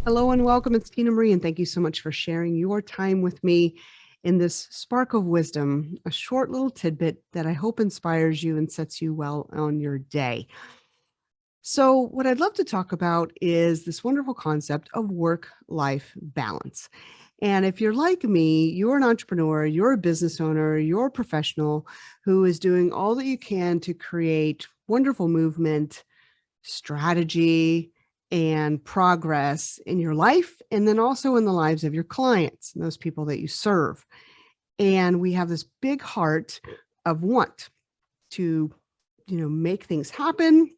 Hello and welcome. It's Tina Marie, and thank you so much for sharing your time with me in this spark of wisdom, a short little tidbit that I hope inspires you and sets you well on your day. So, what I'd love to talk about is this wonderful concept of work life balance. And if you're like me, you're an entrepreneur, you're a business owner, you're a professional who is doing all that you can to create wonderful movement, strategy, and progress in your life, and then also in the lives of your clients and those people that you serve. And we have this big heart of want to, make things happen,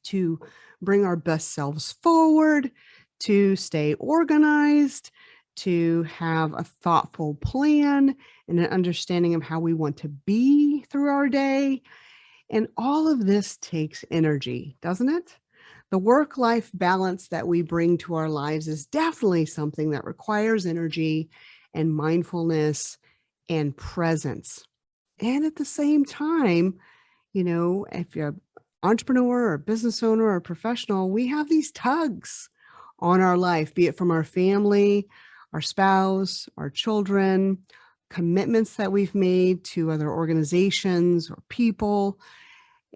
to bring our best selves forward, to stay organized, to have a thoughtful plan and an understanding of how we want to be through our day. And all of this takes energy, doesn't it? The work-life balance that we bring to our lives is definitely something that requires energy and mindfulness and presence. And at the same time, if you're an entrepreneur or business owner or professional, we have these tugs on our life, be it from our family, our spouse, our children, commitments that we've made to other organizations or people.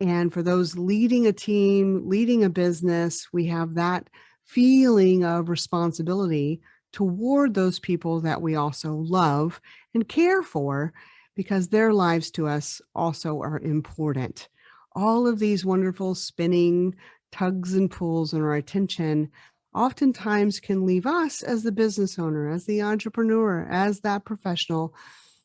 And for those leading a team, leading a business, we have that feeling of responsibility toward those people that we also love and care for, because their lives to us also are important. All of these wonderful spinning tugs and pulls on our attention oftentimes can leave us as the business owner, as the entrepreneur, as that professional,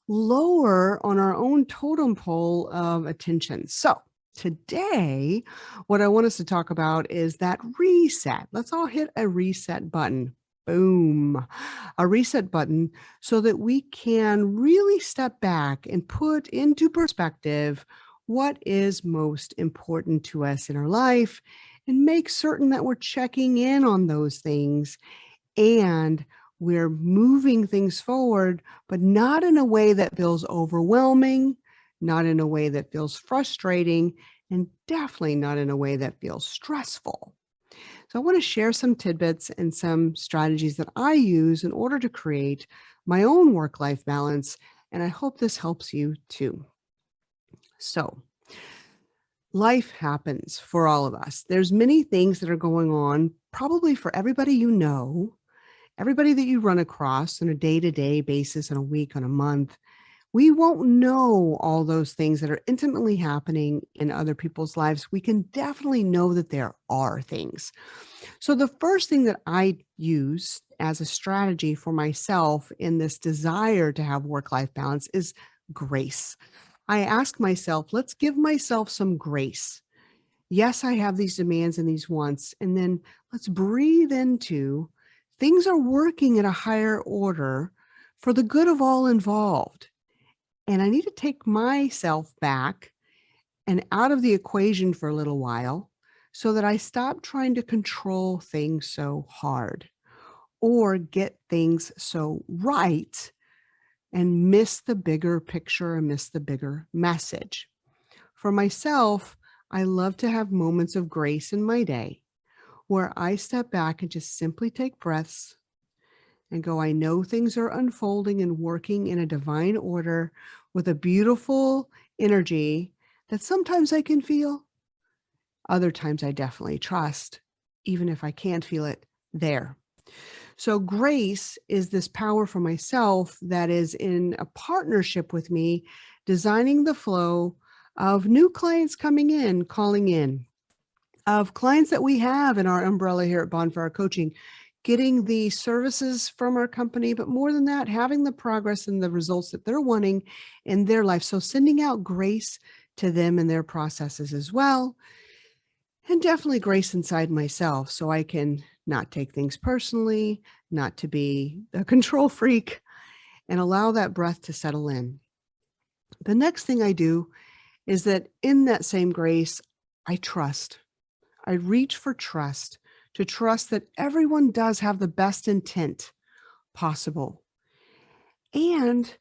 lower on our own totem pole of attention. So today, what I want us to talk about is that reset. Let's all hit a reset button. Boom, a reset button so that we can really step back and put into perspective what is most important to us in our life and make certain that we're checking in on those things and we're moving things forward, but not in a way that feels overwhelming, not in a way that feels frustrating, and definitely not in a way that feels stressful. So I want to share some tidbits and some strategies that I use in order to create my own work-life balance, and I hope this helps you too. So, life happens for all of us. There's many things that are going on, probably for everybody you know, everybody that you run across on a day-to-day basis, on a week, on a month. We won't know all those things that are intimately happening in other people's lives. We can definitely know that there are things. So the first thing that I use as a strategy for myself in this desire to have work-life balance is grace. I ask myself, let's give myself some grace. Yes, I have these demands and these wants, and then let's breathe into things are working at a higher order for the good of all involved. And I need to take myself back and out of the equation for a little while so that I stop trying to control things so hard or get things so right and miss the bigger picture and miss the bigger message. For myself, I love to have moments of grace in my day where I step back and just simply take breaths and go, I know things are unfolding and working in a divine order with a beautiful energy that sometimes I can feel. Other times I definitely trust, even if I can't feel it there. So grace is this power for myself that is in a partnership with me, designing the flow of new clients coming in, calling in, of clients that we have in our umbrella here at Bonfire Coaching, getting the services from our company, but more than that, having the progress and the results that they're wanting in their life. So sending out grace to them and their processes as well. And definitely grace inside myself so I can not take things personally, not to be a control freak, and allow that breath to settle in. The next thing I do is that in that same grace, I trust. I reach for trust, to trust that everyone does have the best intent possible. And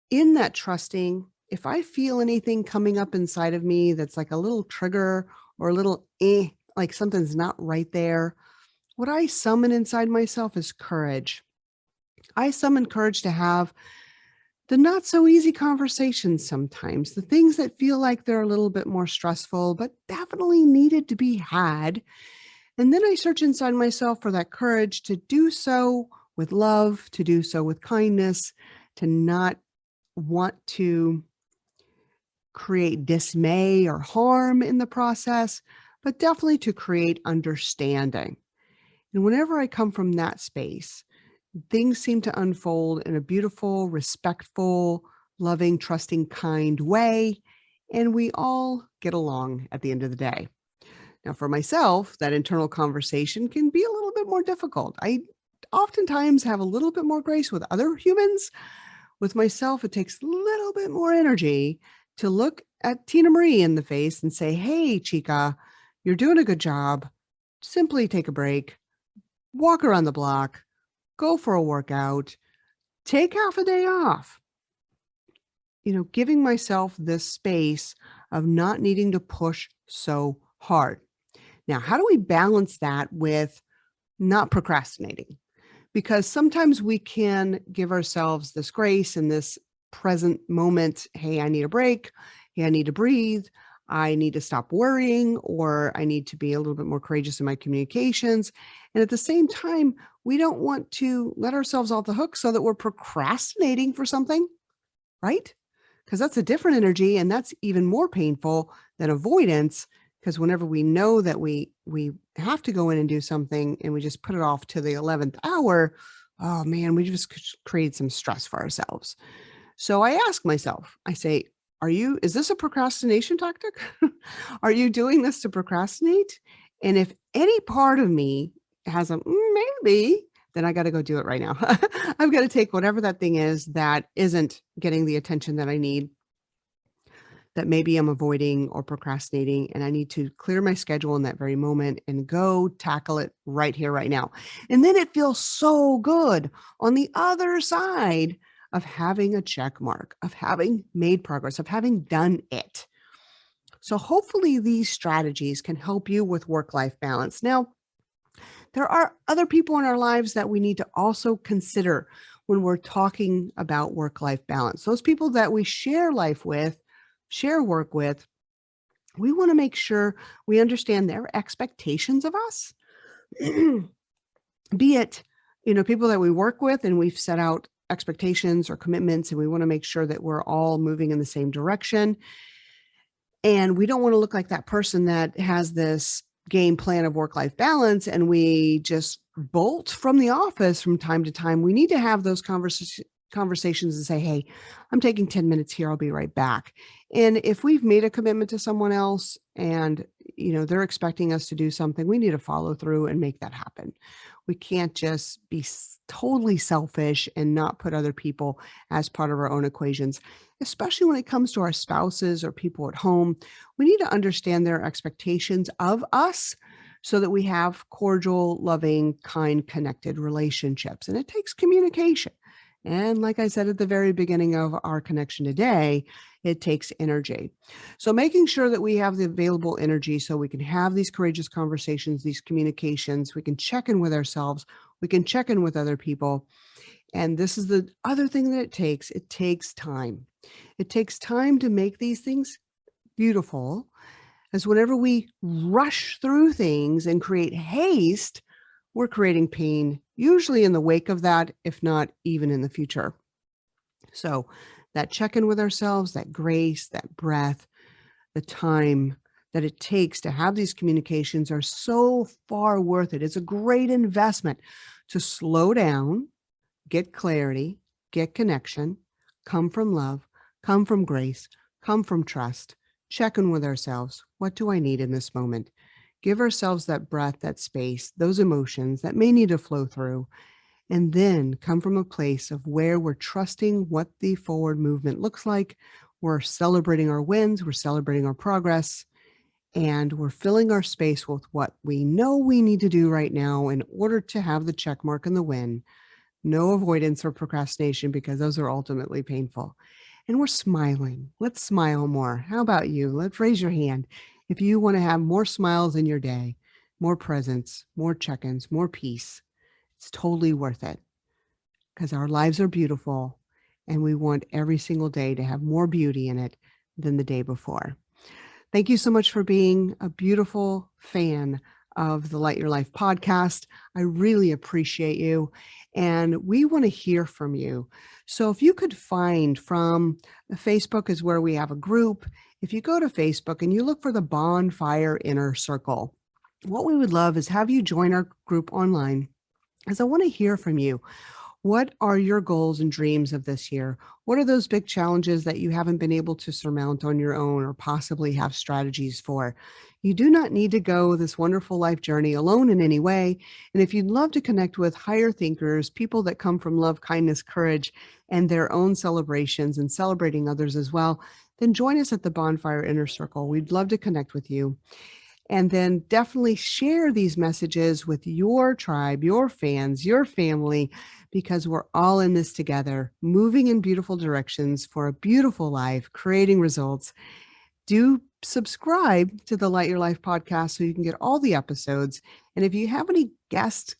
in that trusting, if I feel anything coming up inside of me that's like a little trigger or a little like something's not right there, What I summon inside myself is courage. I summon courage to have the not so easy conversations sometimes, the things that feel like they're a little bit more stressful, but definitely needed to be had. And then I search inside myself for that courage to do so with love, to do so with kindness, to not want to create dismay or harm in the process, but definitely to create understanding. And whenever I come from that space, things seem to unfold in a beautiful, respectful, loving, trusting, kind way. And we all get along at the end of the day. Now, for myself, that internal conversation can be a little bit more difficult. I oftentimes have a little bit more grace with other humans. With myself, it takes a little bit more energy to look at Tina Marie in the face and say, hey, Chica, you're doing a good job. Simply take a break, walk around the block, go for a workout, take half a day off. Giving myself this space of not needing to push so hard. Now, how do we balance that with not procrastinating? Because sometimes we can give ourselves this grace in this present moment. Hey, I need a break. Hey, I need to breathe. I need to stop worrying, or I need to be a little bit more courageous in my communications. And at the same time, we don't want to let ourselves off the hook so that we're procrastinating for something, right? Because that's a different energy, and that's even more painful than avoidance. Because whenever we know that we have to go in and do something and we just put it off to the 11th hour, oh man, we just create some stress for ourselves. So I ask myself, I say, is this a procrastination tactic? Are you doing this to procrastinate? And if any part of me has a maybe, then I got to go do it right now. I've got to take whatever that thing is that isn't getting the attention that I need, that maybe I'm avoiding or procrastinating, and I need to clear my schedule in that very moment and go tackle it right here, right now. And then it feels so good on the other side of having a check mark, of having made progress, of having done it. So hopefully these strategies can help you with work-life balance. Now, there are other people in our lives that we need to also consider when we're talking about work-life balance. Those people that we share life with, share work with, we want to make sure we understand their expectations of us. Be it, people that we work with and we've set out expectations or commitments, and we want to make sure that we're all moving in the same direction. And we don't want to look like that person that has this game plan of work-life balance and we just bolt from the office from time to time. We need to have those conversations and say, hey, I'm taking 10 minutes here. I'll be right back. And if we've made a commitment to someone else and, they're expecting us to do something, we need to follow through and make that happen. We can't just be totally selfish and not put other people as part of our own equations, especially when it comes to our spouses or people at home. We need to understand their expectations of us so that we have cordial, loving, kind, connected relationships. And it takes communication. And like I said at the very beginning of our connection today, it takes energy. So making sure that we have the available energy so we can have these courageous conversations, these communications, we can check in with ourselves, we can check in with other people. And this is the other thing that it takes time. It takes time to make these things beautiful, as whenever we rush through things and create haste, we're creating pain, usually in the wake of that, if not even in the future. So that check-in with ourselves, that grace, that breath, the time that it takes to have these communications are so far worth it. It's a great investment to slow down, get clarity, get connection, come from love, come from grace, come from trust, check in with ourselves. What do I need in this moment? Give ourselves that breath, that space, those emotions that may need to flow through, and then come from a place of where we're trusting what the forward movement looks like. We're celebrating our wins, we're celebrating our progress, and we're filling our space with what we know we need to do right now in order to have the check mark and the win. No avoidance or procrastination, because those are ultimately painful. And we're smiling. Let's smile more. How about you? Let's raise your hand if you want to have more smiles in your day, more presence, more check-ins, more peace. It's totally worth it because our lives are beautiful and we want every single day to have more beauty in it than the day before. Thank you so much for being a beautiful fan of the Light Your Life podcast. I really appreciate you. And we want to hear from you. So if you could find from Facebook is where we have a group. If you go to Facebook and you look for the Bonfire Inner Circle, what we would love is have you join our group online, because I want to hear from you. What are your goals and dreams of this year? What are those big challenges that you haven't been able to surmount on your own or possibly have strategies for? You do not need to go this wonderful life journey alone in any way. And if you'd love to connect with higher thinkers, people that come from love, kindness, courage, and their own celebrations and celebrating others as well, then join us at the Bonfire Inner Circle. We'd love to connect with you. And then definitely share these messages with your tribe, your fans, your family, because we're all in this together, moving in beautiful directions for a beautiful life, creating results. Do subscribe to the Light Your Life podcast so you can get all the episodes. And if you have any guest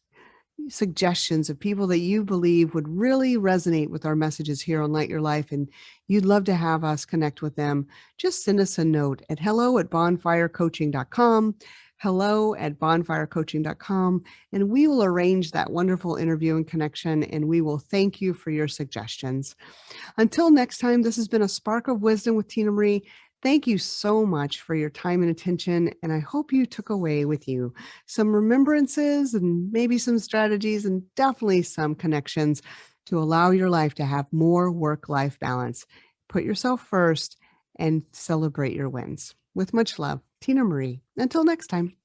suggestions of people that you believe would really resonate with our messages here on Light Your Life, and you'd love to have us connect with them, just send us a note at hello@bonfirecoaching.com, hello@bonfirecoaching.com, and we will arrange that wonderful interview and connection, and we will thank you for your suggestions. Until next time, this has been a Spark of Wisdom with Tina Marie. Thank you so much for your time and attention, and I hope you took away with you some remembrances and maybe some strategies and definitely some connections to allow your life to have more work-life balance. Put yourself first and celebrate your wins. With much love, Tina Marie. Until next time.